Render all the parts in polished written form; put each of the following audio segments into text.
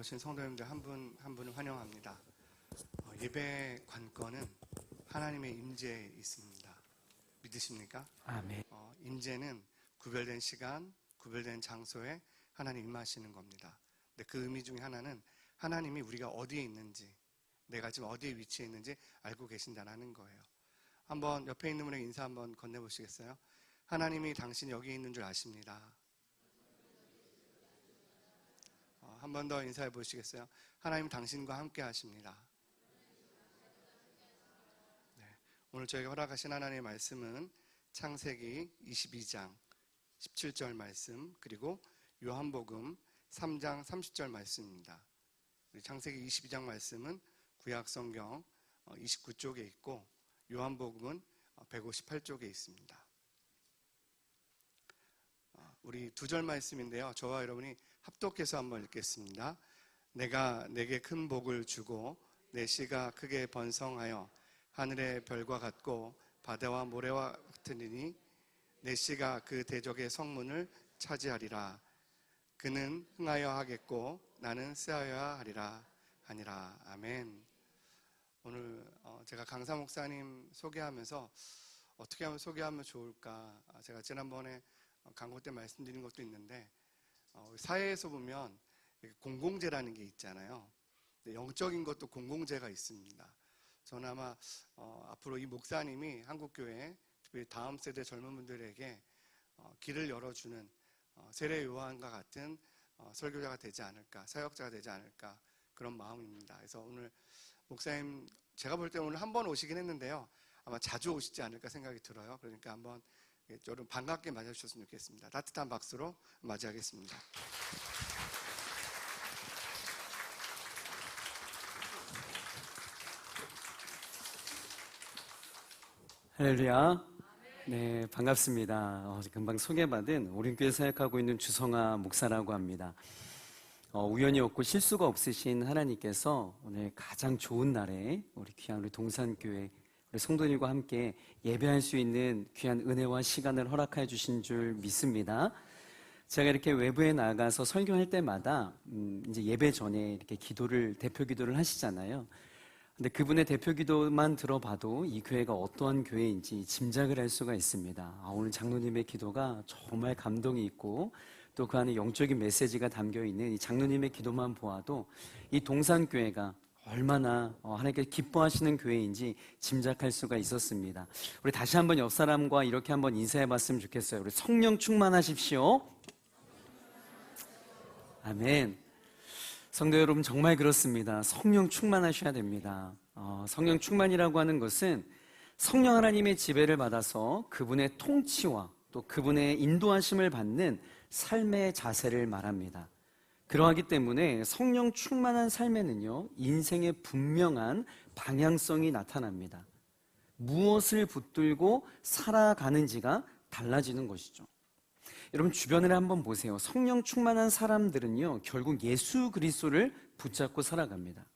나오신 성도님들 한 분 한 분을 환영합니다. 예배 관건은 하나님의 임재에 있습니다. 믿으십니까? 아멘. 임재는 구별된 시간, 구별된 장소에 하나님 임하시는 겁니다. 근데 그 의미 중에 하나는 하나님이 우리가 어디에 있는지, 내가 지금 어디에 위치해 있는지 알고 계신다는 거예요. 한번 옆에 있는 분에게 인사 한번 건네보시겠어요? 하나님이 당신 여기 있는 줄 아십니다. 한 번 더 인사해 보시겠어요? 하나님 당신과 함께 하십니다. 네, 오늘 저희가 허락하신 하나님의 말씀은 창세기 22장 17절 말씀, 그리고 요한복음 3장 30절 말씀입니다. 창세기 22장 말씀은 구약성경 29쪽에 있고 요한복음은 158쪽에 있습니다. 우리 두 절 말씀인데요, 저와 여러분이 합독해서 한번 읽겠습니다. 내가 내게 큰 복을 주고 내 씨가 크게 번성하여 하늘의 별과 같고 바다와 모래와 같으니 내 씨가 그 대적의 성문을 차지하리라. 그는 흥하여 하겠고 나는 쓰하여야 하리라 하니라. 아멘. 오늘 제가 강사 목사님 소개하면서 어떻게 하면 소개하면 좋을까, 제가 지난번에 강고 때 말씀드린 것도 있는데, 사회에서 보면 공공재라는 게 있잖아요. 영적인 것도 공공재가 있습니다. 저는 아마 앞으로 이 목사님이 한국교회, 특별히 다음 세대 젊은 분들에게 길을 열어주는 세례 요한과 같은 설교자가 되지 않을까, 사역자가 되지 않을까, 그런 마음입니다. 그래서 오늘 목사님, 제가 볼 때 오늘 한 번 오시긴 했는데요, 아마 자주 오시지 않을까 생각이 들어요. 그러니까 한번 여러분 반갑게 맞아주셨으면 좋겠습니다. 따뜻한 박수로 맞이하겠습니다. 할렐루야. 네, 반갑습니다. 금방 소개받은 오륜교회 사역하고 있는 주성아 목사라고 합니다. 우연이 없고 실수가 없으신 하나님께서 오늘 가장 좋은 날에 우리 귀한 우리 동산교회 우리 성도님과 함께 예배할 수 있는 귀한 은혜와 시간을 허락해 주신 줄 믿습니다. 제가 이렇게 외부에 나가서 설교할 때마다 이제 예배 전에 이렇게 대표 기도를 하시잖아요. 근데 그분의 대표 기도만 들어봐도 이 교회가 어떠한 교회인지 짐작을 할 수가 있습니다. 오늘 장로님의 기도가 정말 감동이 있고 또 그 안에 영적인 메시지가 담겨있는 이 장로님의 기도만 보아도 이 동산교회가 얼마나 하나님께 기뻐하시는 교회인지 짐작할 수가 있었습니다. 우리 다시 한번 옆 사람과 이렇게 한번 인사해 봤으면 좋겠어요. 우리 성령 충만하십시오. 아멘. 성도 여러분, 정말 그렇습니다. 성령 충만하셔야 됩니다. 성령 충만이라고 하는 것은 성령 하나님의 지배를 받아서 그분의 통치와 또 그분의 인도하심을 받는 삶의 자세를 말합니다. 그러하기 때문에 성령 충만한 삶에는요, 인생의 분명한 방향성이 나타납니다. 무엇을 붙들고 살아가는지가 달라지는 것이죠. 여러분 주변을 한번 보세요. 성령 충만한 사람들은요, 결국 예수 그리스도를 붙잡고 살아갑니다.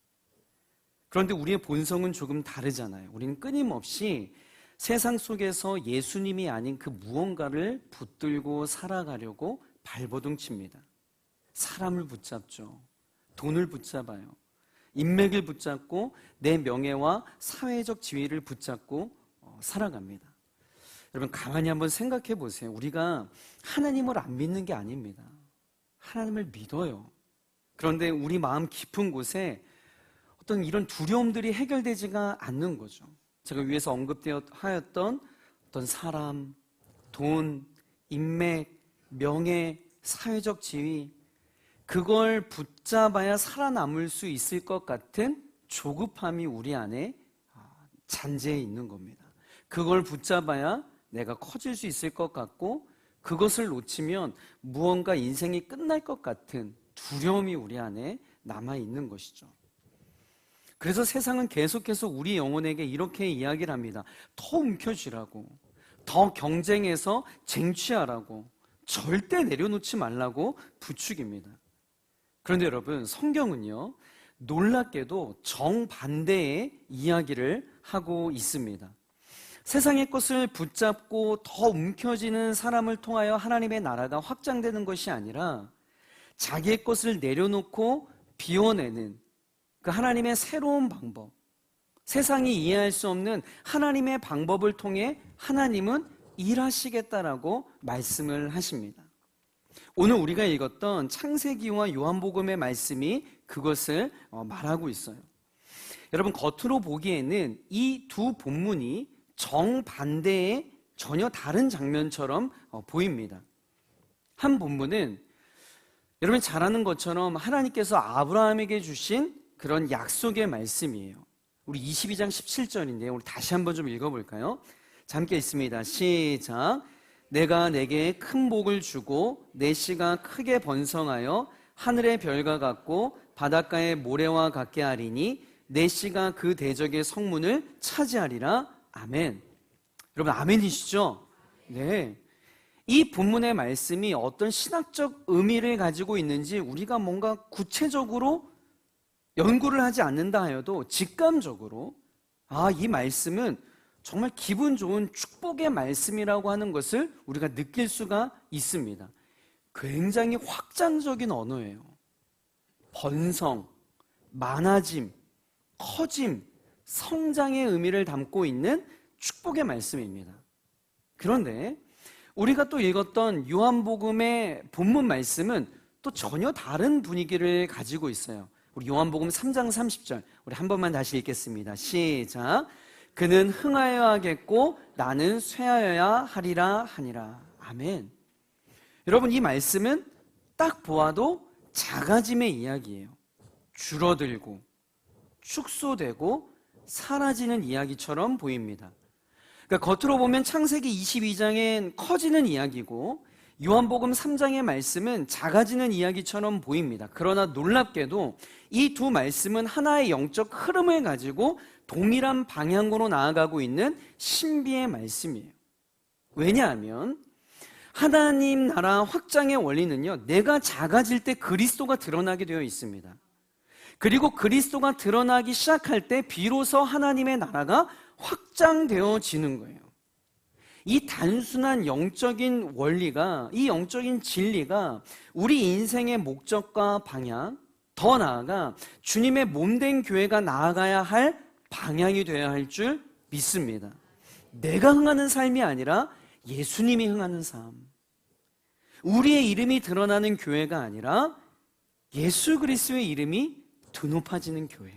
그런데 우리의 본성은 조금 다르잖아요. 우리는 끊임없이 세상 속에서 예수님이 아닌 그 무언가를 붙들고 살아가려고 발버둥칩니다. 사람을 붙잡죠. 돈을 붙잡아요. 인맥을 붙잡고 내 명예와 사회적 지위를 붙잡고 살아갑니다. 여러분 가만히 한번 생각해 보세요. 우리가 하나님을 안 믿는 게 아닙니다. 하나님을 믿어요. 그런데 우리 마음 깊은 곳에 어떤 이런 두려움들이 해결되지가 않는 거죠. 제가 위에서 언급하였던 어떤 사람, 돈, 인맥, 명예, 사회적 지위, 그걸 붙잡아야 살아남을 수 있을 것 같은 조급함이 우리 안에 잔재해 있는 겁니다. 그걸 붙잡아야 내가 커질 수 있을 것 같고, 그것을 놓치면 무언가 인생이 끝날 것 같은 두려움이 우리 안에 남아있는 것이죠. 그래서 세상은 계속해서 우리 영혼에게 이렇게 이야기를 합니다. 더 움켜쥐라고, 더 경쟁해서 쟁취하라고, 절대 내려놓지 말라고 부추깁니다. 그런데 여러분, 성경은요, 놀랍게도 정반대의 이야기를 하고 있습니다. 세상의 것을 붙잡고 더 움켜쥐는 사람을 통하여 하나님의 나라가 확장되는 것이 아니라 자기의 것을 내려놓고 비워내는 그 하나님의 새로운 방법, 세상이 이해할 수 없는 하나님의 방법을 통해 하나님은 일하시겠다라고 말씀을 하십니다. 오늘 우리가 읽었던 창세기와 요한복음의 말씀이 그것을 말하고 있어요. 여러분, 겉으로 보기에는 이 두 본문이 정반대의 전혀 다른 장면처럼 보입니다. 한 본문은 여러분 잘 아는 것처럼 하나님께서 아브라함에게 주신 그런 약속의 말씀이에요. 우리 22장 17절인데요. 우리 다시 한번 좀 읽어볼까요? 자, 함께 있습니다. 시작. 내가 내게 큰 복을 주고 내 씨가 크게 번성하여 하늘의 별과 같고 바닷가의 모래와 같게 하리니 내 씨가 그 대적의 성문을 차지하리라. 아멘. 여러분 아멘이시죠? 네. 이 본문의 말씀이 어떤 신학적 의미를 가지고 있는지 우리가 뭔가 구체적으로 연구를 하지 않는다 하여도 직감적으로 이 말씀은 정말 기분 좋은 축복의 말씀이라고 하는 것을 우리가 느낄 수가 있습니다. 굉장히 확장적인 언어예요. 번성, 많아짐, 커짐, 성장의 의미를 담고 있는 축복의 말씀입니다. 그런데 우리가 또 읽었던 요한복음의 본문 말씀은 또 전혀 다른 분위기를 가지고 있어요. 우리 요한복음 3장 30절 우리 한 번만 다시 읽겠습니다. 시작. 그는 흥하여야 하겠고 나는 쇠하여야 하리라 하니라. 아멘. 여러분 이 말씀은 딱 보아도 작아짐의 이야기예요. 줄어들고 축소되고 사라지는 이야기처럼 보입니다. 그러니까 겉으로 보면 창세기 22장엔 커지는 이야기고 요한복음 3장의 말씀은 작아지는 이야기처럼 보입니다. 그러나 놀랍게도 이 두 말씀은 하나의 영적 흐름을 가지고 동일한 방향으로 나아가고 있는 신비의 말씀이에요. 왜냐하면 하나님 나라 확장의 원리는요, 내가 작아질 때 그리스도가 드러나게 되어 있습니다. 그리고 그리스도가 드러나기 시작할 때 비로소 하나님의 나라가 확장되어지는 거예요. 이 단순한 영적인 원리가, 이 영적인 진리가 우리 인생의 목적과 방향, 더 나아가 주님의 몸된 교회가 나아가야 할 방향이 되어야 할 줄 믿습니다. 내가 흥하는 삶이 아니라 예수님이 흥하는 삶. 우리의 이름이 드러나는 교회가 아니라 예수 그리스도의 이름이 드높아지는 교회.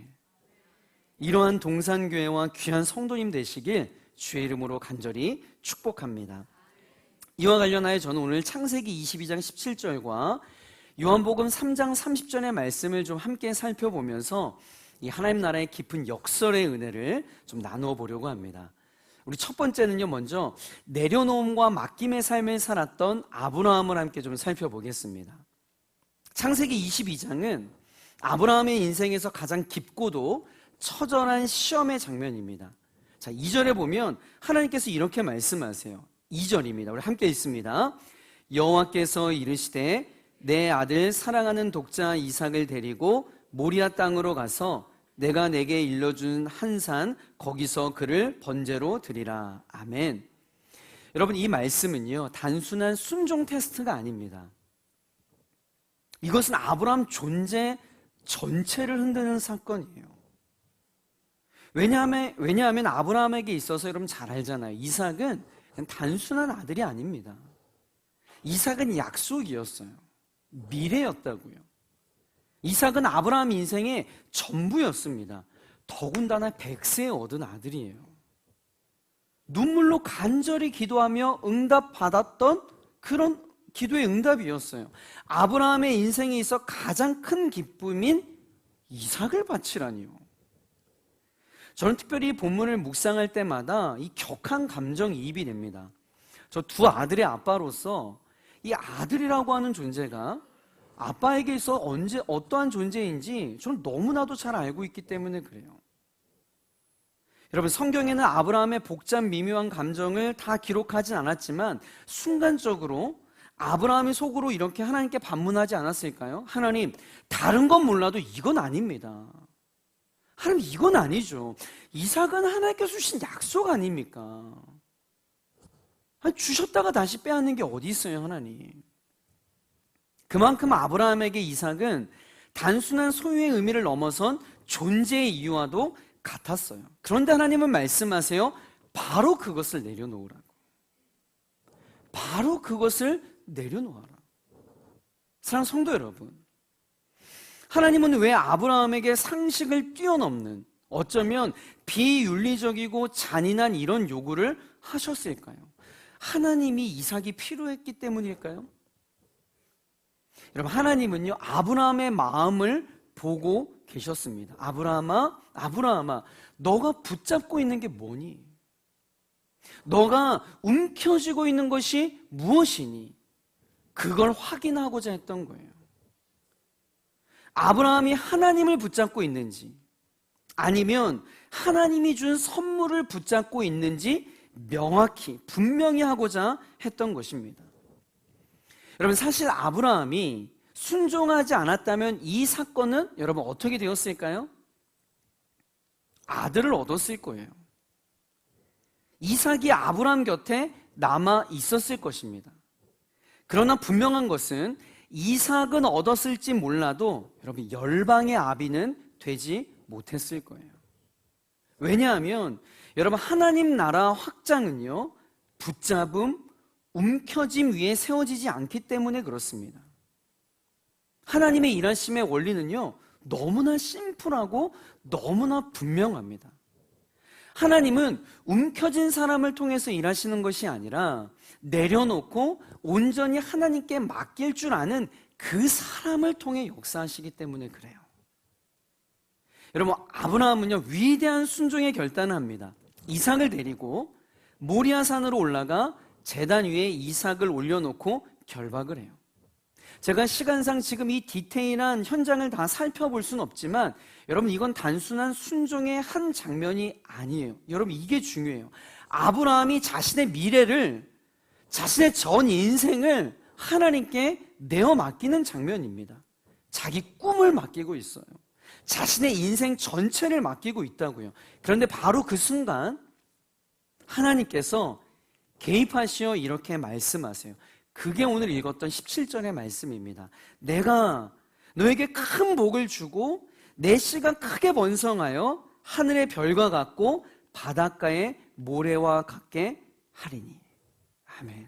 이러한 동산교회와 귀한 성도님 되시길 주의 이름으로 간절히 축복합니다. 이와 관련하여 저는 오늘 창세기 22장 17절과 요한복음 3장 30절의 말씀을 좀 함께 살펴보면서 이 하나님 나라의 깊은 역설의 은혜를 좀 나누어 보려고 합니다. 우리 첫 번째는요, 먼저 내려놓음과 맡김의 삶을 살았던 아브라함을 함께 좀 살펴보겠습니다. 창세기 22장은 아브라함의 인생에서 가장 깊고도 처절한 시험의 장면입니다. 자, 2절에 보면 하나님께서 이렇게 말씀하세요. 2절입니다. 우리 함께 읽습니다. 여호와께서 이르시되 내 아들 사랑하는 독자 이삭을 데리고 모리아 땅으로 가서 내가 내게 일러준 한 산 거기서 그를 번제로 드리라. 아멘. 여러분 이 말씀은요, 단순한 순종 테스트가 아닙니다. 이것은 아브라함 존재 전체를 흔드는 사건이에요. 왜냐하면 아브라함에게 있어서 여러분 잘 알잖아요. 이삭은 그냥 단순한 아들이 아닙니다. 이삭은 약속이었어요. 미래였다고요. 이삭은 아브라함 인생의 전부였습니다. 더군다나 100세에 얻은 아들이에요. 눈물로 간절히 기도하며 응답받았던 그런 기도의 응답이었어요. 아브라함의 인생에 있어 가장 큰 기쁨인 이삭을 바치라니요. 저는 특별히 이 본문을 묵상할 때마다 이 격한 감정이입이 됩니다. 저 두 아들의 아빠로서 이 아들이라고 하는 존재가 아빠에게 있어 언제 어떠한 존재인지 저는 너무나도 잘 알고 있기 때문에 그래요. 여러분 성경에는 아브라함의 복잡 미묘한 감정을 다 기록하진 않았지만 순간적으로 아브라함이 속으로 이렇게 하나님께 반문하지 않았을까요? 하나님, 다른 건 몰라도 이건 아닙니다. 하나님, 이건 아니죠. 이삭은 하나님께서 주신 약속 아닙니까? 주셨다가 다시 빼앗는 게 어디 있어요, 하나님? 그만큼 아브라함에게 이삭은 단순한 소유의 의미를 넘어선 존재의 이유와도 같았어요. 그런데 하나님은 말씀하세요. 바로 그것을 내려놓으라고. 바로 그것을 내려놓아라. 사랑하는 성도 여러분, 하나님은 왜 아브라함에게 상식을 뛰어넘는, 어쩌면 비윤리적이고 잔인한 이런 요구를 하셨을까요? 하나님이 이삭이 필요했기 때문일까요? 여러분, 하나님은요 아브라함의 마음을 보고 계셨습니다. 아브라함아, 아브라함아, 너가 붙잡고 있는 게 뭐니? 너가 움켜쥐고 있는 것이 무엇이니? 그걸 확인하고자 했던 거예요. 아브라함이 하나님을 붙잡고 있는지, 아니면 하나님이 준 선물을 붙잡고 있는지 명확히 분명히 하고자 했던 것입니다. 여러분, 사실 아브라함이 순종하지 않았다면 이 사건은 여러분 어떻게 되었을까요? 아들을 얻었을 거예요. 이삭이 아브라함 곁에 남아 있었을 것입니다. 그러나 분명한 것은 이삭은 얻었을지 몰라도 여러분 열방의 아비는 되지 못했을 거예요. 왜냐하면 여러분 하나님 나라 확장은요 붙잡음, 움켜짐 위에 세워지지 않기 때문에 그렇습니다. 하나님의 일하심의 원리는요 너무나 심플하고 너무나 분명합니다. 하나님은 움켜진 사람을 통해서 일하시는 것이 아니라 내려놓고 온전히 하나님께 맡길 줄 아는 그 사람을 통해 역사하시기 때문에 그래요. 여러분, 아브라함은요 위대한 순종의 결단을 합니다. 이삭을 데리고 모리아산으로 올라가 제단 위에 이삭을 올려놓고 결박을 해요. 제가 시간상 지금 이 디테일한 현장을 다 살펴볼 수는 없지만 여러분 이건 단순한 순종의 한 장면이 아니에요. 여러분 이게 중요해요. 아브라함이 자신의 미래를, 자신의 전 인생을 하나님께 내어 맡기는 장면입니다. 자기 꿈을 맡기고 있어요. 자신의 인생 전체를 맡기고 있다고요. 그런데 바로 그 순간 하나님께서 개입하시어 이렇게 말씀하세요. 그게 오늘 읽었던 17절의 말씀입니다. 내가 너에게 큰 복을 주고 내 씨가 크게 번성하여 하늘의 별과 같고 바닷가의 모래와 같게 하리니. 아멘.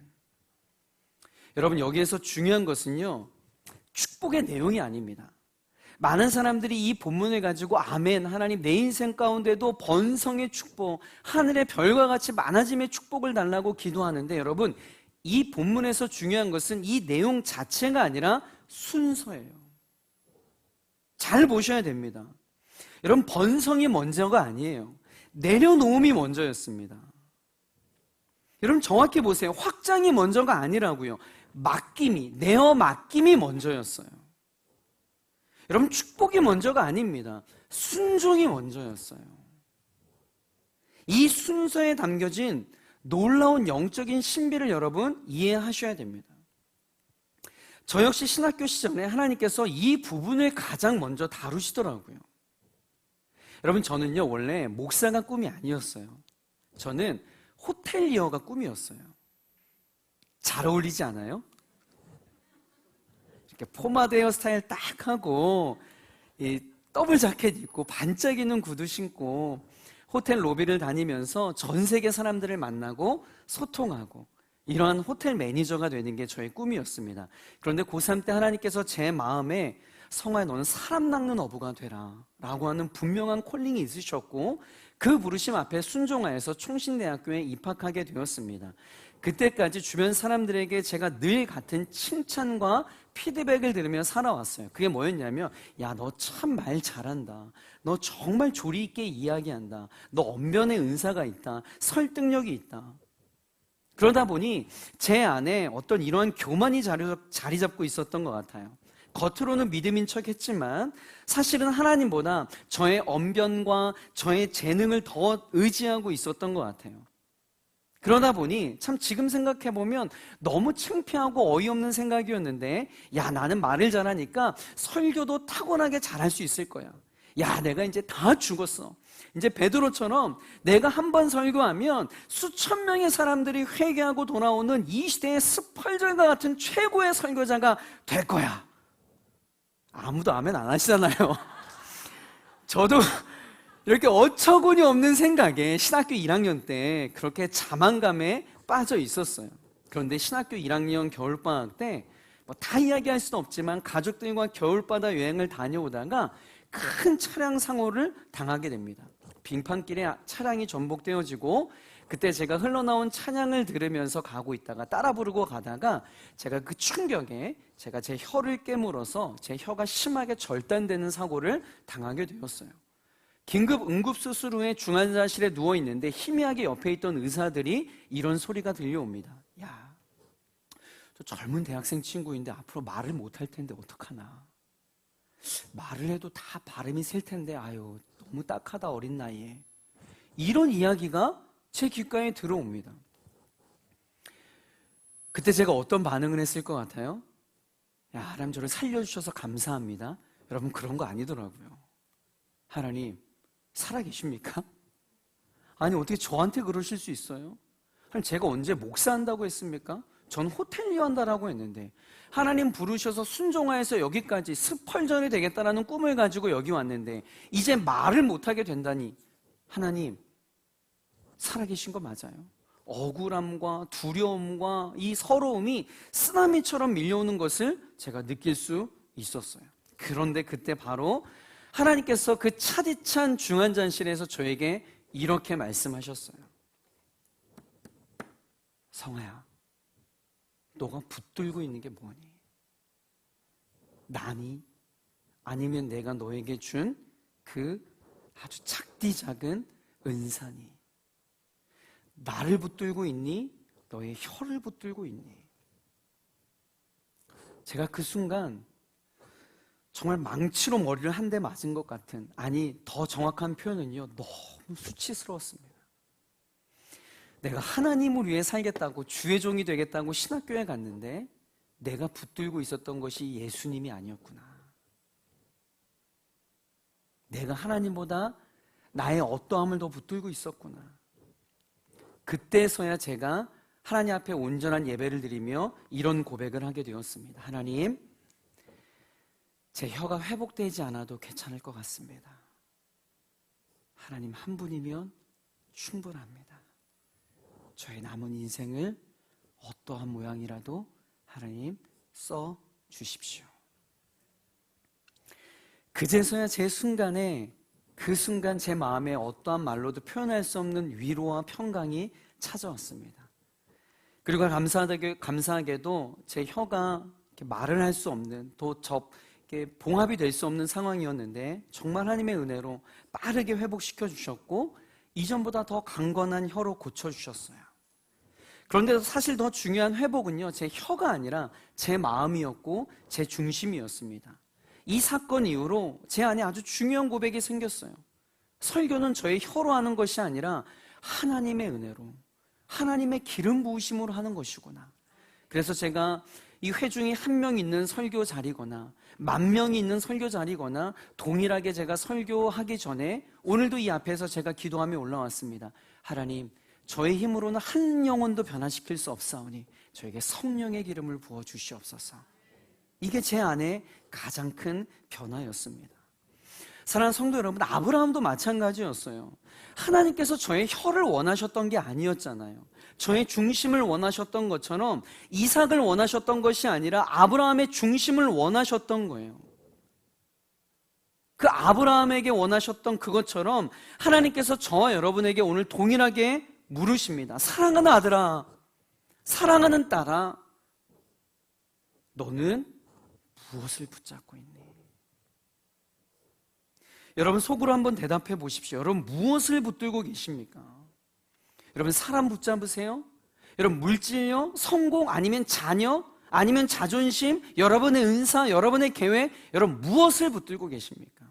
여러분 여기에서 중요한 것은요 축복의 내용이 아닙니다. 많은 사람들이 이 본문을 가지고 아멘, 하나님 내 인생 가운데도 번성의 축복, 하늘의 별과 같이 많아짐의 축복을 달라고 기도하는데 여러분 이 본문에서 중요한 것은 이 내용 자체가 아니라 순서예요. 잘 보셔야 됩니다. 여러분 번성이 먼저가 아니에요. 내려놓음이 먼저였습니다. 여러분 정확히 보세요. 확장이 먼저가 아니라고요. 맡김이, 내어 맡김이 먼저였어요. 여러분 축복이 먼저가 아닙니다. 순종이 먼저였어요. 이 순서에 담겨진 놀라운 영적인 신비를 여러분 이해하셔야 됩니다. 저 역시 신학교 시절에 하나님께서 이 부분을 가장 먼저 다루시더라고요. 여러분 저는요 원래 목사가 꿈이 아니었어요. 저는 호텔리어가 꿈이었어요. 잘 어울리지 않아요? 이렇게 포마드 헤어스타일 딱 하고 이 더블 자켓 입고 반짝이는 구두 신고 호텔 로비를 다니면서 전 세계 사람들을 만나고 소통하고 이러한 호텔 매니저가 되는 게 저의 꿈이었습니다. 그런데 고3 때 하나님께서 제 마음에 성화야 너는 사람 낚는 어부가 되라 라고 하는 분명한 콜링이 있으셨고 그 부르심 앞에 순종하여서 총신대학교에 입학하게 되었습니다. 그때까지 주변 사람들에게 제가 늘 같은 칭찬과 피드백을 들으며 살아왔어요. 그게 뭐였냐면 야, 너 참 말 잘한다. 너 정말 조리 있게 이야기한다. 너 언변의 은사가 있다. 설득력이 있다. 그러다 보니 제 안에 어떤 이러한 교만이 자리 잡고 있었던 것 같아요. 겉으로는 믿음인 척 했지만 사실은 하나님보다 저의 언변과 저의 재능을 더 의지하고 있었던 것 같아요. 그러다 보니 참 지금 생각해보면 너무 창피하고 어이없는 생각이었는데 야, 나는 말을 잘하니까 설교도 타고나게 잘할 수 있을 거야. 야, 내가 이제 다 죽었어. 이제 베드로처럼 내가 한 번 설교하면 수천 명의 사람들이 회개하고 돌아오는 이 시대의 스펄전과 같은 최고의 설교자가 될 거야. 아무도 아멘 안 하시잖아요. 저도 이렇게 어처구니 없는 생각에 신학교 1학년 때 그렇게 자만감에 빠져 있었어요. 그런데 신학교 1학년 겨울방학 때 뭐 다 이야기할 수는 없지만 가족들과 겨울바다 여행을 다녀오다가 큰 차량 상호를 당하게 됩니다. 빙판길에 차량이 전복되어지고 그때 제가 흘러나온 찬양을 들으면서 가고 있다가 따라 부르고 가다가 제가 그 충격에 제가 제 혀를 깨물어서 제 혀가 심하게 절단되는 사고를 당하게 되었어요. 긴급 응급수술 후에 중환자실에 누워있는데 희미하게 옆에 있던 의사들이 이런 소리가 들려옵니다. 야, 저 젊은 대학생 친구인데 앞으로 말을 못할 텐데 어떡하나. 말을 해도 다 발음이 셀 텐데 아유 너무 딱하다 어린 나이에. 이런 이야기가 제 귓가에 들어옵니다. 그때 제가 어떤 반응을 했을 것 같아요? 야, 하나님 저를 살려주셔서 감사합니다. 여러분 그런 거 아니더라고요. 하나님 살아계십니까? 아니 어떻게 저한테 그러실 수 있어요? 하나님 제가 언제 목사한다고 했습니까? 전 호텔리어 한다라고 했는데 하나님 부르셔서 순종하여서 여기까지 스펄전이 되겠다라는 꿈을 가지고 여기 왔는데 이제 말을 못하게 된다니 하나님 살아계신 거 맞아요? 억울함과 두려움과 이 서러움이 쓰나미처럼 밀려오는 것을 제가 느낄 수 있었어요. 그런데 그때 바로 하나님께서 그 차디찬 중환자실에서 저에게 이렇게 말씀하셨어요. 성아야, 너가 붙들고 있는 게 뭐니? 나니? 아니면 내가 너에게 준 그 아주 작디 작은 은사니? 나를 붙들고 있니? 너의 혀를 붙들고 있니? 제가 그 순간 정말 망치로 머리를 한 대 맞은 것 같은, 아니 더 정확한 표현은요, 너무 수치스러웠습니다. 내가 하나님을 위해 살겠다고 주의 종이 되겠다고 신학교에 갔는데 내가 붙들고 있었던 것이 예수님이 아니었구나. 내가 하나님보다 나의 어떠함을 더 붙들고 있었구나. 그때서야 제가 하나님 앞에 온전한 예배를 드리며 이런 고백을 하게 되었습니다. 하나님, 제 혀가 회복되지 않아도 괜찮을 것 같습니다. 하나님 한 분이면 충분합니다. 저의 남은 인생을 어떠한 모양이라도 하나님 써 주십시오. 그제서야 제 순간에 그 순간 제 마음에 어떠한 말로도 표현할 수 없는 위로와 평강이 찾아왔습니다. 그리고 감사하게도 제 혀가 말을 할 수 없는 또 봉합이 될 수 없는 상황이었는데 정말 하나님의 은혜로 빠르게 회복시켜 주셨고 이전보다 더 강건한 혀로 고쳐주셨어요. 그런데 사실 더 중요한 회복은요, 제 혀가 아니라 제 마음이었고 제 중심이었습니다. 이 사건 이후로 제 안에 아주 중요한 고백이 생겼어요. 설교는 저의 혀로 하는 것이 아니라 하나님의 은혜로, 하나님의 기름 부으심으로 하는 것이구나. 그래서 제가 이 회중이 1명 있는 설교 자리거나 10,000명이 있는 설교 자리거나 동일하게 제가 설교하기 전에 오늘도 이 앞에서 제가 기도하며 올라왔습니다. 하나님, 저의 힘으로는 한 영혼도 변화시킬 수 없사오니 저에게 성령의 기름을 부어 주시옵소서. 이게 제 안에 가장 큰 변화였습니다. 사랑하는 성도 여러분, 아브라함도 마찬가지였어요. 하나님께서 저의 혀를 원하셨던 게 아니었잖아요. 저의 중심을 원하셨던 것처럼 이삭을 원하셨던 것이 아니라 아브라함의 중심을 원하셨던 거예요. 그 아브라함에게 원하셨던 그것처럼 하나님께서 저와 여러분에게 오늘 동일하게 물으십니다. 사랑하는 아들아, 사랑하는 딸아, 너는 무엇을 붙잡고 있니? 여러분 속으로 한번 대답해 보십시오. 여러분 무엇을 붙들고 계십니까? 여러분 사람 붙잡으세요? 여러분 물질요? 성공? 아니면 자녀? 아니면 자존심? 여러분의 은사? 여러분의 계획? 여러분 무엇을 붙들고 계십니까?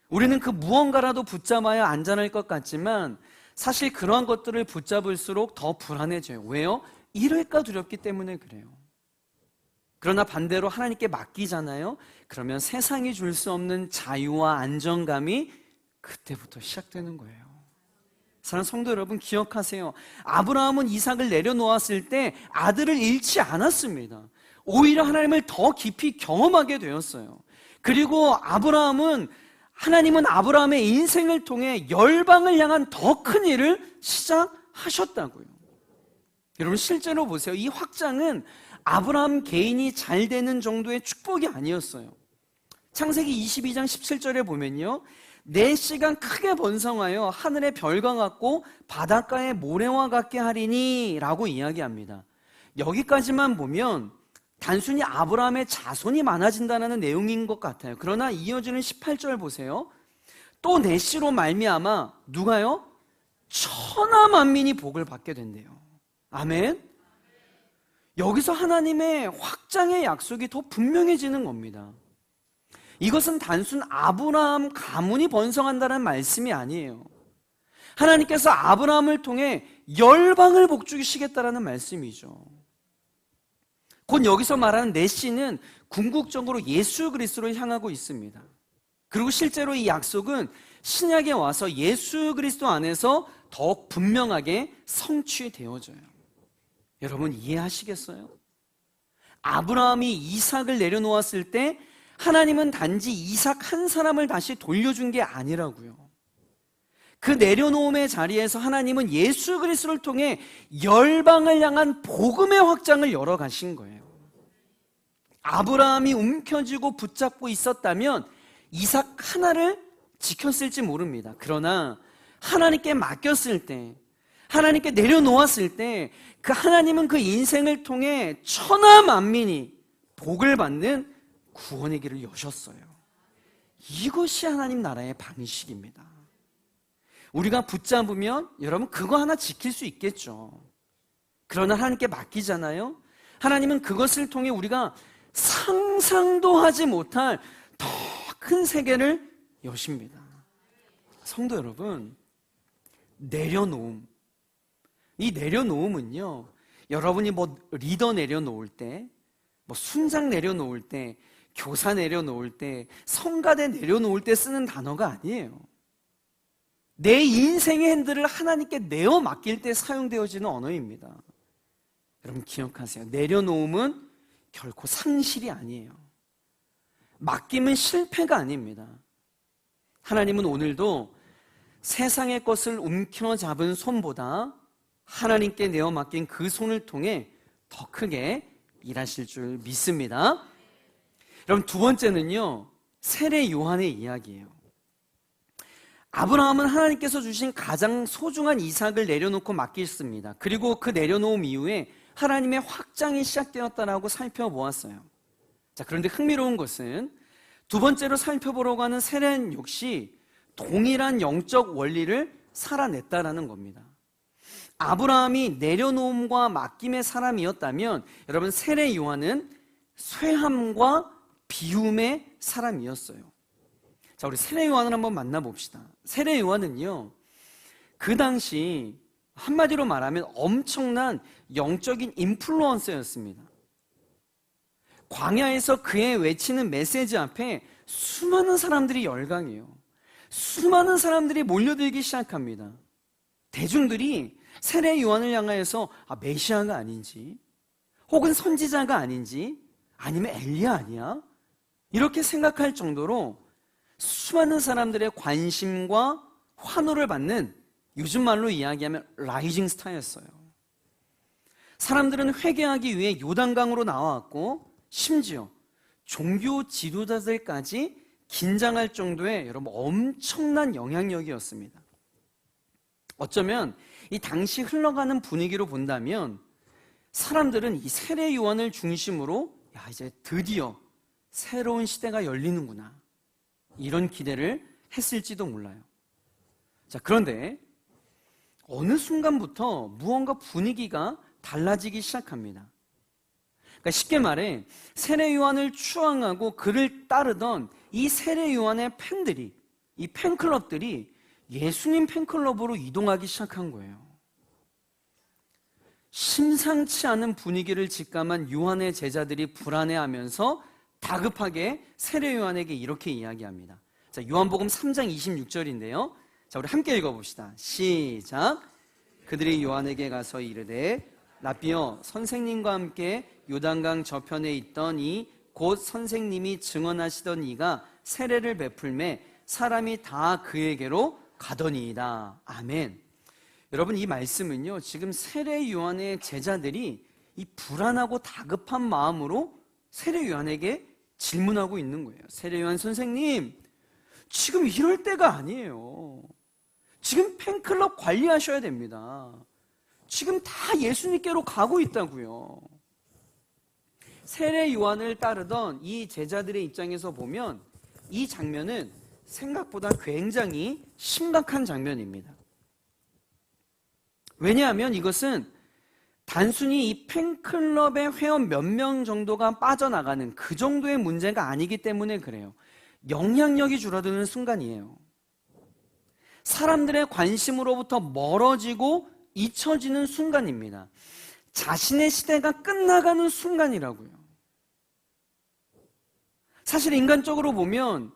우리는 그 무언가라도 붙잡아야 안전할 것 같지만 사실 그러한 것들을 붙잡을수록 더 불안해져요. 왜요? 잃을까 두렵기 때문에 그래요. 그러나 반대로 하나님께 맡기잖아요. 그러면 세상이 줄 수 없는 자유와 안정감이 그때부터 시작되는 거예요. 사랑하는 성도 여러분, 기억하세요. 아브라함은 이삭을 내려놓았을 때 아들을 잃지 않았습니다. 오히려 하나님을 더 깊이 경험하게 되었어요. 그리고 하나님은 아브라함의 인생을 통해 열방을 향한 더 큰 일을 시작하셨다고요. 여러분 실제로 보세요. 이 확장은 아브라함 개인이 잘 되는 정도의 축복이 아니었어요. 창세기 22장 17절에 보면요, 내 씨가 크게 번성하여 하늘의 별과 같고 바닷가의 모래와 같게 하리니 라고 이야기합니다. 여기까지만 보면 단순히 아브라함의 자손이 많아진다는 내용인 것 같아요. 그러나 이어지는 18절 보세요. 또 내 씨로 말미암아 누가요? 천하 만민이 복을 받게 된대요. 아멘. 여기서 하나님의 확장의 약속이 더 분명해지는 겁니다. 이것은 단순 아브라함 가문이 번성한다는 말씀이 아니에요. 하나님께서 아브라함을 통해 열방을 복주시겠다라는 말씀이죠. 곧 여기서 말하는 내 씨는 궁극적으로 예수 그리스도를 향하고 있습니다. 그리고 실제로 이 약속은 신약에 와서 예수 그리스도 안에서 더욱 분명하게 성취되어져요. 여러분 이해하시겠어요? 아브라함이 이삭을 내려놓았을 때 하나님은 단지 이삭 한 사람을 다시 돌려준 게 아니라고요. 그 내려놓음의 자리에서 하나님은 예수 그리스도를 통해 열방을 향한 복음의 확장을 열어가신 거예요. 아브라함이 움켜쥐고 붙잡고 있었다면 이삭 하나를 지켰을지 모릅니다. 그러나 하나님께 맡겼을 때, 하나님께 내려놓았을 때 그 하나님은 그 인생을 통해 천하 만민이 복을 받는 구원의 길을 여셨어요. 이것이 하나님 나라의 방식입니다. 우리가 붙잡으면 여러분 그거 하나 지킬 수 있겠죠. 그러나 하나님께 맡기잖아요. 하나님은 그것을 통해 우리가 상상도 하지 못할 더 큰 세계를 여십니다. 성도 여러분, 내려놓음. 이 내려놓음은요, 여러분이 리더 내려놓을 때, 순장 내려놓을 때, 교사 내려놓을 때, 성가대 내려놓을 때 쓰는 단어가 아니에요. 내 인생의 핸들을 하나님께 내어 맡길 때 사용되어지는 언어입니다. 여러분 기억하세요. 내려놓음은 결코 상실이 아니에요. 맡김은 실패가 아닙니다. 하나님은 오늘도 세상의 것을 움켜잡은 손보다 하나님께 내어 맡긴 그 손을 통해 더 크게 일하실 줄 믿습니다. 여러분 두 번째는요, 세례 요한의 이야기예요. 아브라함은 하나님께서 주신 가장 소중한 이삭을 내려놓고 맡겼습니다. 그리고 그 내려놓음 이후에 하나님의 확장이 시작되었다라고 살펴보았어요. 자, 그런데 흥미로운 것은 두 번째로 살펴보려고 하는 세례 역시 동일한 영적 원리를 살아냈다라는 겁니다. 아브라함이 내려놓음과 맡김의 사람이었다면 여러분 세례 요한은 쇠함과 비움의 사람이었어요. 자, 우리 세례 요한을 한번 만나봅시다. 세례 요한은요, 그 당시 한마디로 말하면 엄청난 영적인 인플루언서였습니다. 광야에서 그의 외치는 메시지 앞에 수많은 사람들이 열광해요. 수많은 사람들이 몰려들기 시작합니다. 대중들이 세례 요한을 향하여서 메시아가 아닌지, 혹은 선지자가 아닌지, 아니면 엘리야 아니야? 이렇게 생각할 정도로 수많은 사람들의 관심과 환호를 받는, 요즘 말로 이야기하면 라이징 스타였어요. 사람들은 회개하기 위해 요단강으로 나와왔고 심지어 종교 지도자들까지 긴장할 정도의 여러분 엄청난 영향력이었습니다. 어쩌면 이 당시 흘러가는 분위기로 본다면 사람들은 이 세례 요한을 중심으로 이제 드디어 새로운 시대가 열리는구나, 이런 기대를 했을지도 몰라요. 자, 그런데 어느 순간부터 무언가 분위기가 달라지기 시작합니다. 그러니까 쉽게 말해 세례 요한을 추앙하고 그를 따르던 이 세례 요한의 팬들이, 이 팬클럽들이 예수님 팬클럽으로 이동하기 시작한 거예요. 심상치 않은 분위기를 직감한 요한의 제자들이 불안해하면서 다급하게 세례 요한에게 이렇게 이야기합니다. 자, 요한복음 3장 26절인데요. 자, 우리 함께 읽어봅시다. 시작. 그들이 요한에게 가서 이르되 라비어 선생님과 함께 요단강 저편에 있던 이 곧 선생님이 증언하시던 이가 세례를 베풀매 사람이 다 그에게로 가더니이다. 아멘. 여러분, 이 말씀은요, 지금 세례 요한의 제자들이 이 불안하고 다급한 마음으로 세례 요한에게 질문하고 있는 거예요. 세례 요한 선생님, 지금 이럴 때가 아니에요. 지금 팬클럽 관리하셔야 됩니다. 지금 다 예수님께로 가고 있다고요. 세례 요한을 따르던 이 제자들의 입장에서 보면 이 장면은 생각보다 굉장히 심각한 장면입니다. 왜냐하면 이것은 단순히 이 팬클럽의 회원 몇 명 정도가 빠져나가는 그 정도의 문제가 아니기 때문에 그래요. 영향력이 줄어드는 순간이에요. 사람들의 관심으로부터 멀어지고 잊혀지는 순간입니다. 자신의 시대가 끝나가는 순간이라고요. 사실 인간적으로 보면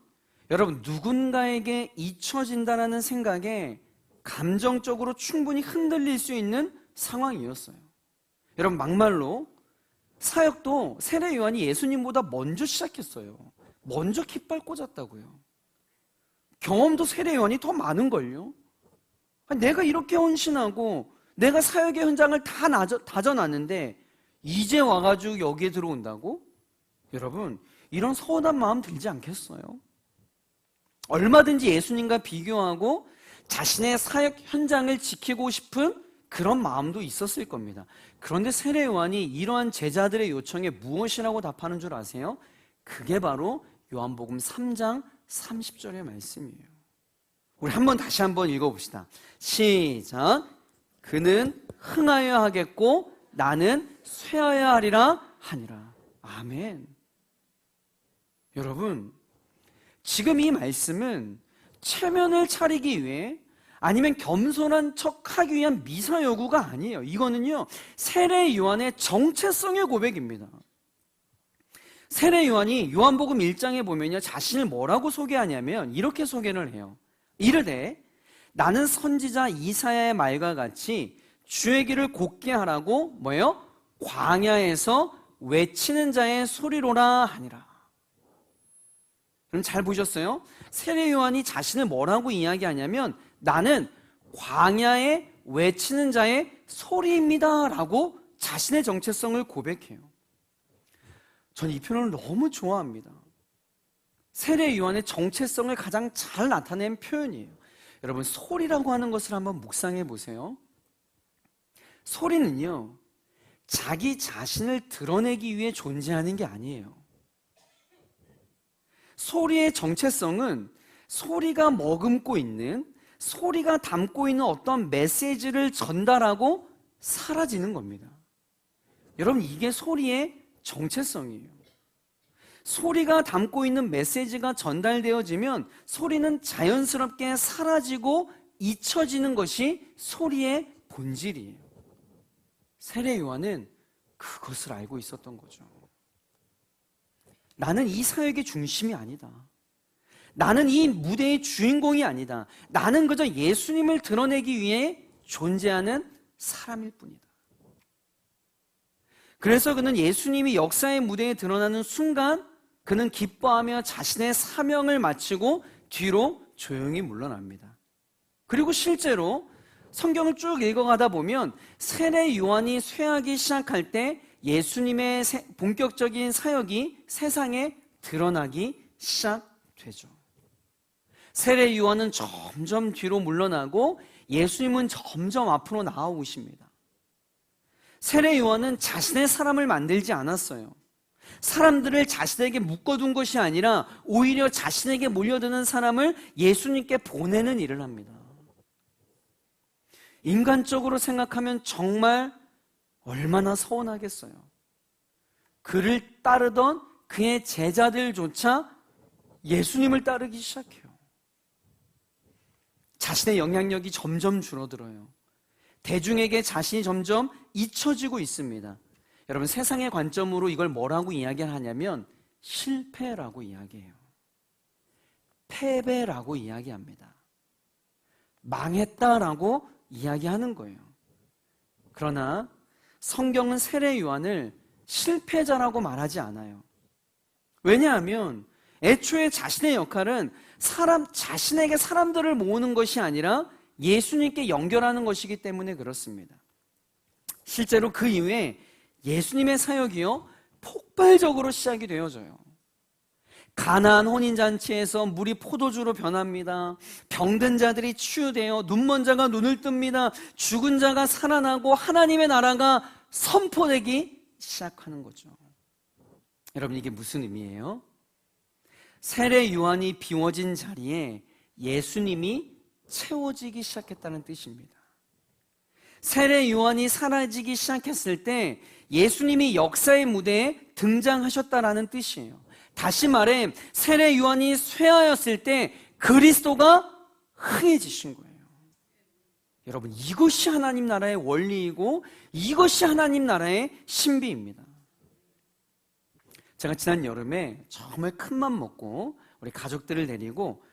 여러분, 누군가에게 잊혀진다는 생각에 감정적으로 충분히 흔들릴 수 있는 상황이었어요. 여러분, 막말로 사역도 세례 요한이 예수님보다 먼저 시작했어요. 먼저 깃발 꽂았다고요. 경험도 세례 요한이 더 많은걸요. 내가 이렇게 헌신하고 내가 사역의 현장을 다 다져놨는데 이제 와가지고 여기에 들어온다고? 여러분, 이런 서운한 마음 들지 않겠어요? 얼마든지 예수님과 비교하고 자신의 사역 현장을 지키고 싶은 그런 마음도 있었을 겁니다. 그런데 세례 요한이 이러한 제자들의 요청에 무엇이라고 답하는 줄 아세요? 그게 바로 요한복음 3장 30절의 말씀이에요. 우리 다시 한번 읽어봅시다. 시작. 그는 흥하여야 하겠고 나는 쇠하여야 하리라 하니라. 아멘. 여러분, 지금 이 말씀은 체면을 차리기 위해 아니면 겸손한 척하기 위한 미사 여구가 아니에요. 이거는요, 세례 요한의 정체성의 고백입니다. 세례 요한이 요한복음 1장에 보면요, 자신을 뭐라고 소개하냐면 이렇게 소개를 해요. 이르되 나는 선지자 이사야의 말과 같이 주의 길을 곧게 하라고 뭐예요? 광야에서 외치는 자의 소리로라 하니라. 그럼 잘 보셨어요? 세례 요한이 자신을 뭐라고 이야기하냐면 나는 광야에 외치는 자의 소리입니다 라고 자신의 정체성을 고백해요. 전 이 표현을 너무 좋아합니다. 세례 요한의 정체성을 가장 잘 나타낸 표현이에요. 여러분, 소리라고 하는 것을 한번 묵상해 보세요. 소리는요, 자기 자신을 드러내기 위해 존재하는 게 아니에요. 소리의 정체성은 소리가 머금고 있는, 소리가 담고 있는 어떤 메시지를 전달하고 사라지는 겁니다. 여러분, 이게 소리의 정체성이에요. 소리가 담고 있는 메시지가 전달되어지면 소리는 자연스럽게 사라지고 잊혀지는 것이 소리의 본질이에요. 세례 요한은 그것을 알고 있었던 거죠. 나는 이 사역의 중심이 아니다. 나는 이 무대의 주인공이 아니다. 나는 그저 예수님을 드러내기 위해 존재하는 사람일 뿐이다. 그래서 그는 예수님이 역사의 무대에 드러나는 순간 그는 기뻐하며 자신의 사명을 마치고 뒤로 조용히 물러납니다. 그리고 실제로 성경을 쭉 읽어가다 보면 세례 요한이 쇠하기 시작할 때 예수님의 본격적인 사역이 세상에 드러나기 시작되죠. 세례 요한은 점점 뒤로 물러나고 예수님은 점점 앞으로 나아오십니다. 세례 요한은 자신의 사람을 만들지 않았어요. 사람들을 자신에게 묶어둔 것이 아니라 오히려 자신에게 몰려드는 사람을 예수님께 보내는 일을 합니다. 인간적으로 생각하면 정말 얼마나 서운하겠어요. 그를 따르던 그의 제자들조차 예수님을 따르기 시작해요. 자신의 영향력이 점점 줄어들어요. 대중에게 자신이 점점 잊혀지고 있습니다. 여러분, 세상의 관점으로 이걸 뭐라고 이야기하냐면 실패라고 이야기해요. 패배라고 이야기합니다. 망했다라고 이야기하는 거예요. 그러나 성경은 세례 요한을 실패자라고 말하지 않아요. 왜냐하면 애초에 자신의 역할은 자신에게 사람들을 모으는 것이 아니라 예수님께 연결하는 것이기 때문에 그렇습니다. 실제로 그 이후에 예수님의 사역이요, 폭발적으로 시작이 되어져요. 가나안 혼인잔치에서 물이 포도주로 변합니다. 병든 자들이 치유되어 눈먼 자가 눈을 뜹니다. 죽은 자가 살아나고 하나님의 나라가 선포되기 시작하는 거죠. 여러분, 이게 무슨 의미예요? 세례 요한이 비워진 자리에 예수님이 채워지기 시작했다는 뜻입니다. 세례 요한이 사라지기 시작했을 때 예수님이 역사의 무대에 등장하셨다라는 뜻이에요. 다시 말해 세례 요한이 쇠하였을 때 그리스도가 흥해지신 거예요. 여러분, 이것이 하나님 나라의 원리이고 이것이 하나님 나라의 신비입니다. 제가 지난 여름에 정말 큰맘 먹고 우리 가족들을 데리고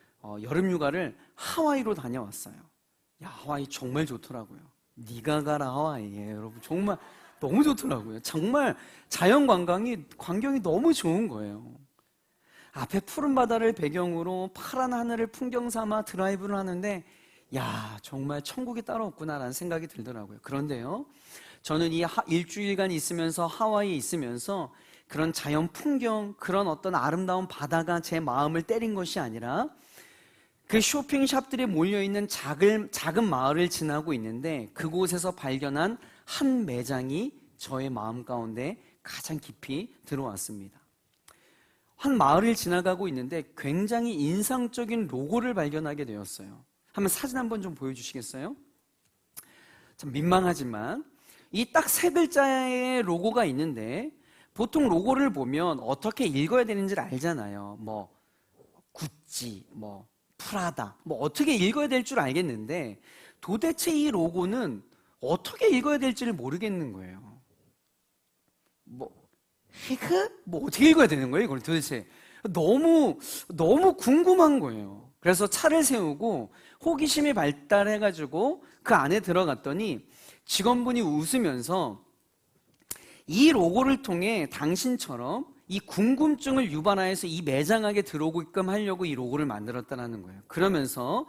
여름 휴가를 하와이로 다녀왔어요. 야, 하와이 정말 좋더라고요. 네가 가라 하와이에 여러분, 정말 너무 좋더라고요. 정말 자연 광경이 너무 좋은 거예요. 앞에 푸른 바다를 배경으로 파란 하늘을 풍경 삼아 드라이브를 하는데 야, 정말 천국이 따로 없구나라는 생각이 들더라고요. 그런데요, 저는 이 일주일간 있으면서 하와이에 있으면서 그런 자연 풍경, 그런 어떤 아름다운 바다가 제 마음을 때린 것이 아니라 그 쇼핑샵들이 몰려있는 작은 마을을 지나고 있는데 그곳에서 발견한 한 매장이 저의 마음 가운데 가장 깊이 들어왔습니다. 한 마을을 지나가고 있는데 굉장히 인상적인 로고를 발견하게 되었어요. 한번 사진 한번 좀 보여주시겠어요? 참 민망하지만 이 딱 세 글자의 로고가 있는데 보통 로고를 보면 어떻게 읽어야 되는지를 알잖아요. 뭐 구찌, 뭐 프라다, 뭐 어떻게 읽어야 될 줄 알겠는데 도대체 이 로고는 어떻게 읽어야 될지를 모르겠는 거예요. 뭐 어떻게 읽어야 되는 거예요? 이걸 도대체 너무 궁금한 거예요. 그래서 차를 세우고 호기심이 발달해가지고 그 안에 들어갔더니 직원분이 웃으면서 이 로고를 통해 당신처럼 이 궁금증을 유발하여서 이 매장하게 들어오게끔 하려고 이 로고를 만들었다는 거예요. 그러면서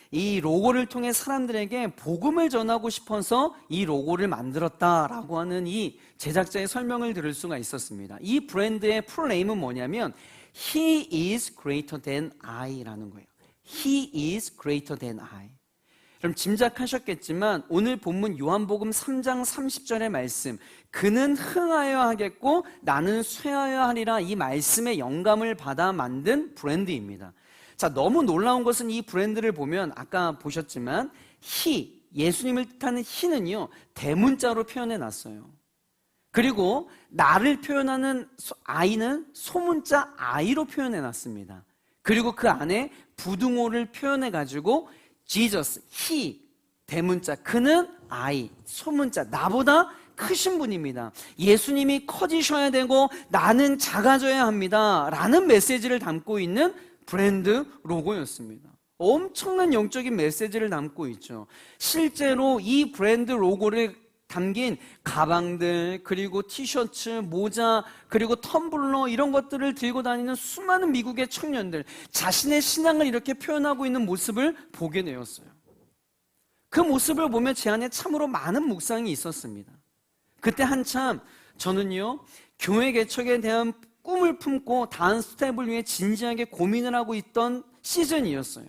이 로고를 통해 사람들에게 복음을 전하고 싶어서 이 로고를 만들었다라고 하는 이 제작자의 설명을 들을 수가 있었습니다. 이 브랜드의 풀네임은 뭐냐면 He is greater than I라는 거예요. He is greater than I. 그럼 짐작하셨겠지만 오늘 본문 요한복음 3장 30절의 말씀, 그는 흥하여 하겠고 나는 쇠하여 하리라, 이 말씀의 영감을 받아 만든 브랜드입니다. 자, 너무 놀라운 것은 이 브랜드를 보면 아까 보셨지만 He, 예수님을 뜻하는 He는요 대문자로 표현해 놨어요. 그리고 나를 표현하는 I는 소문자 I로 표현해 놨습니다. 그리고 그 안에 부등호를 표현해 가지고 Jesus, He, 대문자, 그는 I, 소문자, 나보다 크신 분입니다. 예수님이 커지셔야 되고 나는 작아져야 합니다 라는 메시지를 담고 있는 브랜드 로고였습니다. 엄청난 영적인 메시지를 담고 있죠. 실제로 이 브랜드 로고를 담긴 가방들, 그리고 티셔츠, 모자, 그리고 텀블러, 이런 것들을 들고 다니는 수많은 미국의 청년들, 자신의 신앙을 이렇게 표현하고 있는 모습을 보게 되었어요. 그 모습을 보며 제 안에 참으로 많은 묵상이 있었습니다. 그때 한참 저는요 교회 개척에 대한 꿈을 품고 다음 스텝을 위해 진지하게 고민을 하고 있던 시즌이었어요.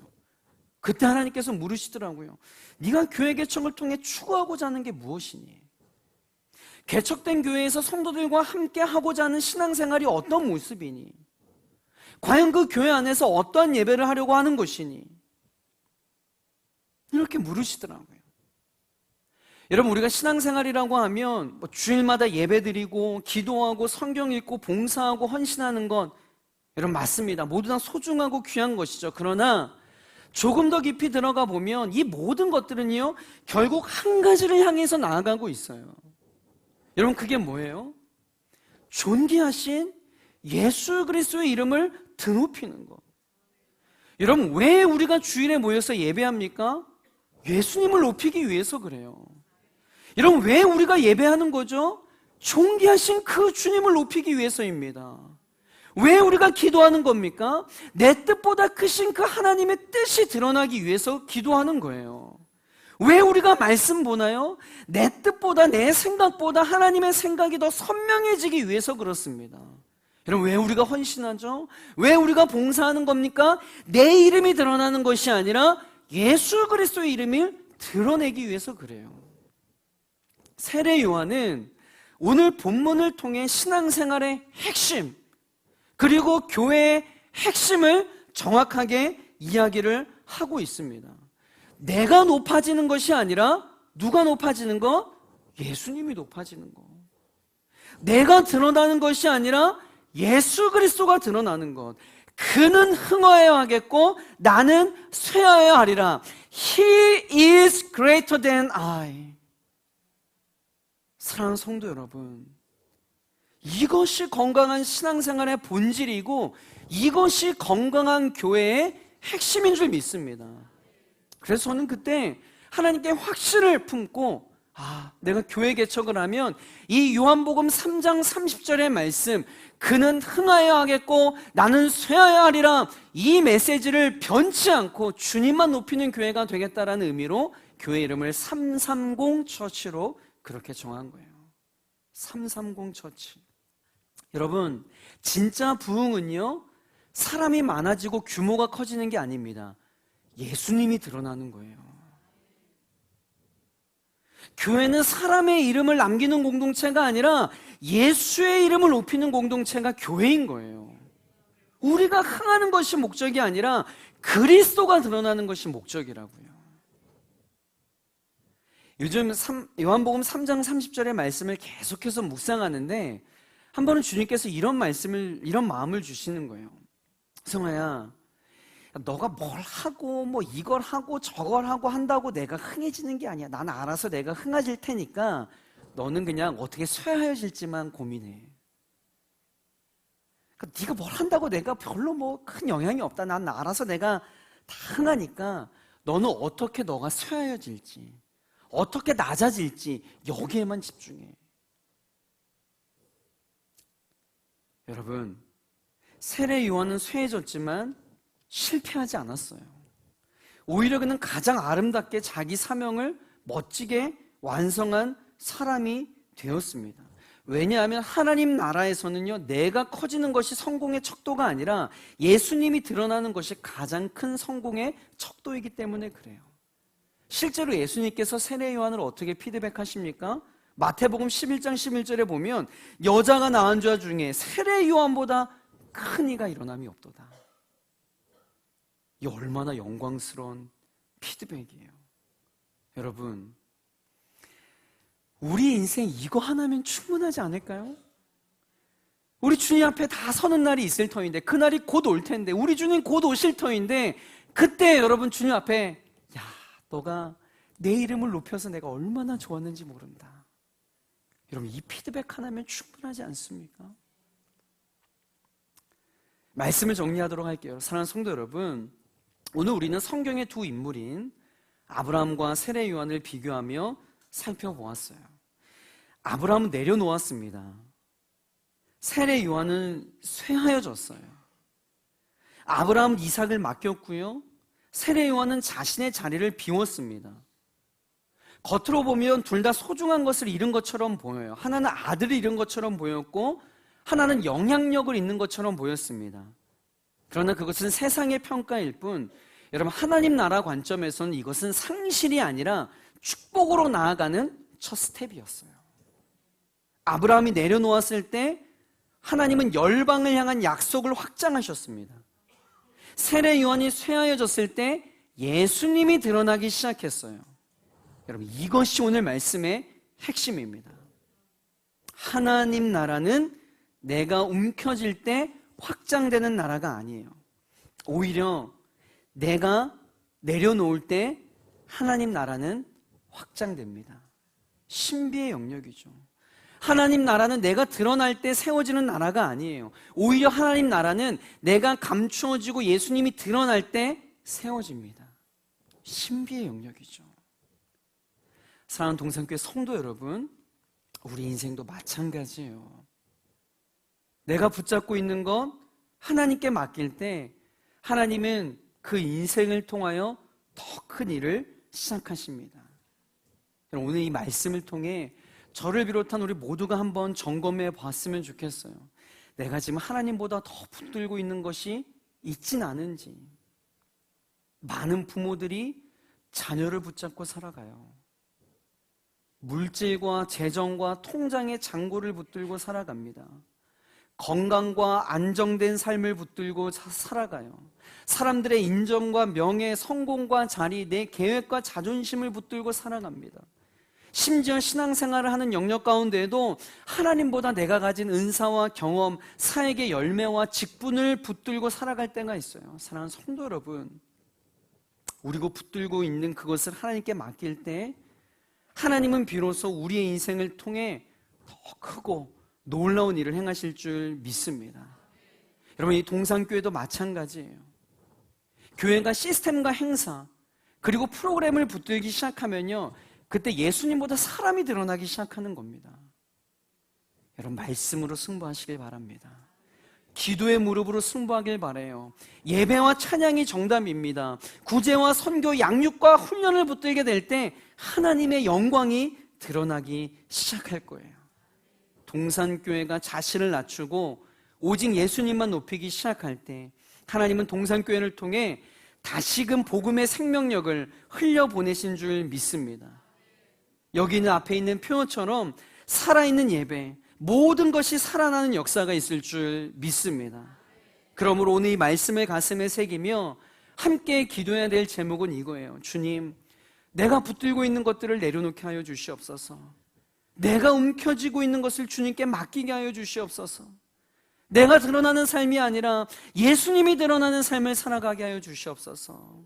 그때 하나님께서 물으시더라고요. 네가 교회 개척을 통해 추구하고자 하는 게 무엇이니? 개척된 교회에서 성도들과 함께 하고자 하는 신앙생활이 어떤 모습이니? 과연 그 교회 안에서 어떠한 예배를 하려고 하는 것이니? 이렇게 물으시더라고요. 여러분, 우리가 신앙생활이라고 하면 주일마다 예배드리고 기도하고 성경 읽고 봉사하고 헌신하는 건 여러분 맞습니다. 모두 다 소중하고 귀한 것이죠. 그러나 조금 더 깊이 들어가 보면 이 모든 것들은요 결국 한 가지를 향해서 나아가고 있어요. 여러분, 그게 뭐예요? 존귀하신 예수 그리스도의 이름을 드높이는 것. 여러분, 왜 우리가 주일에 모여서 예배합니까? 예수님을 높이기 위해서 그래요. 여러분, 왜 우리가 예배하는 거죠? 존귀하신 그 주님을 높이기 위해서입니다. 왜 우리가 기도하는 겁니까? 내 뜻보다 크신 그 하나님의 뜻이 드러나기 위해서 기도하는 거예요. 왜 우리가 말씀 보나요? 내 뜻보다, 내 생각보다 하나님의 생각이 더 선명해지기 위해서 그렇습니다. 여러분, 왜 우리가 헌신하죠? 왜 우리가 봉사하는 겁니까? 내 이름이 드러나는 것이 아니라 예수 그리스도의 이름을 드러내기 위해서 그래요. 세례 요한은 오늘 본문을 통해 신앙생활의 핵심, 그리고 교회의 핵심을 정확하게 이야기를 하고 있습니다. 내가 높아지는 것이 아니라 누가 높아지는 것? 예수님이 높아지는 것. 내가 드러나는 것이 아니라 예수 그리스도가 드러나는 것. 그는 흥하여야 하겠고 나는 쇠하여야 하리라. He is greater than I. 사랑하는 성도 여러분, 이것이 건강한 신앙생활의 본질이고 이것이 건강한 교회의 핵심인 줄 믿습니다. 그래서 저는 그때 하나님께 확신을 품고 내가 교회 개척을 하면 이 요한복음 3장 30절의 말씀, 그는 흥하여야 하겠고 나는 쇠하여야 하리라, 이 메시지를 변치 않고 주님만 높이는 교회가 되겠다라는 의미로 교회 이름을 330 처치로 그렇게 정한 거예요. 330 처치. 여러분, 진짜 부흥은요, 사람이 많아지고 규모가 커지는 게 아닙니다. 예수님이 드러나는 거예요. 교회는 사람의 이름을 남기는 공동체가 아니라 예수의 이름을 높이는 공동체가 교회인 거예요. 우리가 흥하는 것이 목적이 아니라 그리스도가 드러나는 것이 목적이라고요. 요즘 요한복음 3장 30절의 말씀을 계속해서 묵상하는데 한 번은 주님께서 이런 마음을 주시는 거예요. 성아야, 너가 뭘 하고 뭐 이걸 하고 저걸 하고 한다고 내가 흥해지는 게 아니야. 나는 알아서 내가 흥해질 테니까 너는 그냥 어떻게 쇠하여질지만 고민해. 그러니까 네가 뭘 한다고 내가 별로 뭐 큰 영향이 없다. 난 알아서 내가 다 흥하니까 너는 어떻게 너가 쇠하여질지, 어떻게 낮아질지 여기에만 집중해. 여러분, 세례 요한은 쇠해졌지만 실패하지 않았어요. 오히려 그는 가장 아름답게 자기 사명을 멋지게 완성한 사람이 되었습니다. 왜냐하면 하나님 나라에서는요, 내가 커지는 것이 성공의 척도가 아니라 예수님이 드러나는 것이 가장 큰 성공의 척도이기 때문에 그래요. 실제로 예수님께서 세례 요한을 어떻게 피드백하십니까? 마태복음 11장 11절에 보면 여자가 낳은 자 중에 세례 요한보다 큰 이가 일어남이 없도다. 이 얼마나 영광스러운 피드백이에요. 여러분, 우리 인생 이거 하나면 충분하지 않을까요? 우리 주님 앞에 다 서는 날이 있을 터인데, 그 날이 곧 올 텐데, 우리 주님 곧 오실 터인데, 그때 여러분 주님 앞에 너가 내 이름을 높여서 내가 얼마나 좋았는지 모른다. 여러분, 이 피드백 하나면 충분하지 않습니까? 말씀을 정리하도록 할게요. 사랑하는 성도 여러분, 오늘 우리는 성경의 두 인물인 아브라함과 세례 요한을 비교하며 살펴보았어요. 아브라함은 내려놓았습니다. 세례 요한은 쇠하여졌어요. 아브라함은 이삭을 맡겼고요, 세례 요한은 자신의 자리를 비웠습니다. 겉으로 보면 둘 다 소중한 것을 잃은 것처럼 보여요. 하나는 아들을 잃은 것처럼 보였고 하나는 영향력을 잃는 것처럼 보였습니다. 그러나 그것은 세상의 평가일 뿐, 여러분, 하나님 나라 관점에서는 이것은 상실이 아니라 축복으로 나아가는 첫 스텝이었어요. 아브라함이 내려놓았을 때 하나님은 열방을 향한 약속을 확장하셨습니다. 세례 요한이 쇠하여졌을 때 예수님이 드러나기 시작했어요. 여러분, 이것이 오늘 말씀의 핵심입니다. 하나님 나라는 내가 움켜질 때 확장되는 나라가 아니에요. 오히려 내가 내려놓을 때 하나님 나라는 확장됩니다. 신비의 영역이죠. 하나님 나라는 내가 드러날 때 세워지는 나라가 아니에요. 오히려 하나님 나라는 내가 감추어지고 예수님이 드러날 때 세워집니다. 신비의 영역이죠. 사랑하는 동산교회 성도 여러분, 우리 인생도 마찬가지예요. 내가 붙잡고 있는 것 하나님께 맡길 때 하나님은 그 인생을 통하여 더 큰 일을 시작하십니다. 오늘 이 말씀을 통해 저를 비롯한 우리 모두가 한번 점검해 봤으면 좋겠어요. 내가 지금 하나님보다 더 붙들고 있는 것이 있진 않은지. 많은 부모들이 자녀를 붙잡고 살아가요. 물질과 재정과 통장의 잔고를 붙들고 살아갑니다. 건강과 안정된 삶을 붙들고 살아가요. 사람들의 인정과 명예, 성공과 자리, 내 계획과 자존심을 붙들고 살아갑니다. 심지어 신앙생활을 하는 영역 가운데에도 하나님보다 내가 가진 은사와 경험, 사역의 열매와 직분을 붙들고 살아갈 때가 있어요. 사랑하는 성도 여러분, 우리가 붙들고 있는 그것을 하나님께 맡길 때 하나님은 비로소 우리의 인생을 통해 더 크고 놀라운 일을 행하실 줄 믿습니다. 여러분, 이 동산교회도 마찬가지예요. 교회가 시스템과 행사 그리고 프로그램을 붙들기 시작하면요, 그때 예수님보다 사람이 드러나기 시작하는 겁니다. 여러분, 말씀으로 승부하시길 바랍니다. 기도의 무릎으로 승부하길 바라요. 예배와 찬양이 정답입니다. 구제와 선교, 양육과 훈련을 붙들게 될 때 하나님의 영광이 드러나기 시작할 거예요. 동산교회가 자신을 낮추고 오직 예수님만 높이기 시작할 때 하나님은 동산교회를 통해 다시금 복음의 생명력을 흘려보내신 줄 믿습니다. 여기는 앞에 있는 표현처럼 살아있는 예배, 모든 것이 살아나는 역사가 있을 줄 믿습니다. 그러므로 오늘 이 말씀을 가슴에 새기며 함께 기도해야 될 제목은 이거예요. 주님, 내가 붙들고 있는 것들을 내려놓게 하여 주시옵소서. 내가 움켜쥐고 있는 것을 주님께 맡기게 하여 주시옵소서. 내가 드러나는 삶이 아니라 예수님이 드러나는 삶을 살아가게 하여 주시옵소서.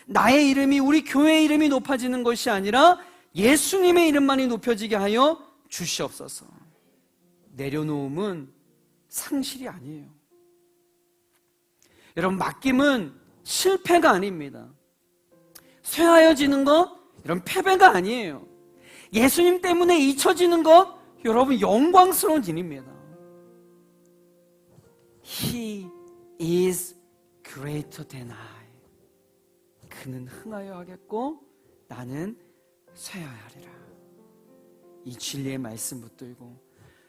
나의 이름이, 우리 교회의 이름이 높아지는 것이 아니라 예수님의 이름만이 높여지게 하여 주시옵소서. 내려놓음은 상실이 아니에요. 여러분, 맡김은 실패가 아닙니다. 쇠하여지는 것, 이런 패배가 아니에요. 예수님 때문에 잊혀지는 것, 여러분, 영광스러운 일입니다. He is greater than I. 그는 흥하여 하겠고 나는 쇠하여하리라. 이 진리의 말씀 붙들고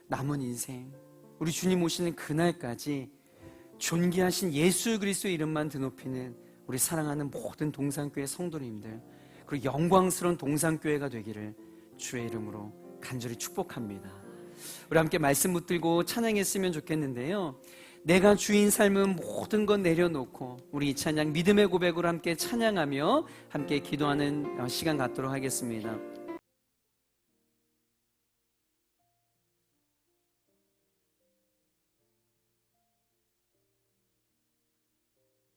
남은 인생, 우리 주님 오시는 그날까지 존귀하신 예수 그리스도의 이름만 드높이는 우리 사랑하는 모든 동산교회 성도님들, 그리고 영광스러운 동산교회가 되기를 주의 이름으로 간절히 축복합니다. 우리 함께 말씀 붙들고 찬양했으면 좋겠는데요, 내가 주인 삶은 모든 것 내려놓고 우리 이 찬양 믿음의 고백으로 함께 찬양하며 함께 기도하는 시간 갖도록 하겠습니다.